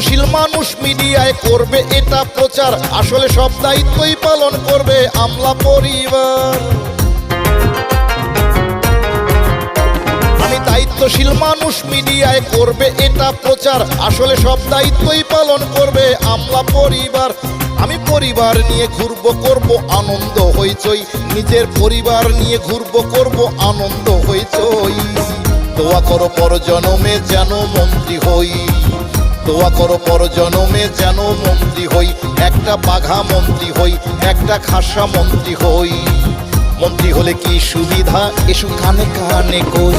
দায়িত্বশীল মানুষ মিডিয়ায় করবে এটা প্রচার, আসলে সব দায়িত্বই পালন করবে আমলা পরিবার। দায়িত্বশীল মানুষ মিডিয়ায় করবে এটা প্রচার, আসলে সব দায়িত্বই পালন করবে আমলা পরিবার। আমি পরিবার নিয়ে ঘুরবো, করব আনন্দ হইচই, নিজের পরিবার নিয়ে ঘুরবো, করব আনন্দ হইচই। দোয়া করো পর জনমে যেন মন্ত্রী হই, দোয়া করো পর জনমে যেন মন্ত্রী হই, একটা বাঘা মন্ত্রী হই, একটা খাসা মন্ত্রী হই। মন্ত্রী হলে কি সুবিধা এসো কানে কানে কই।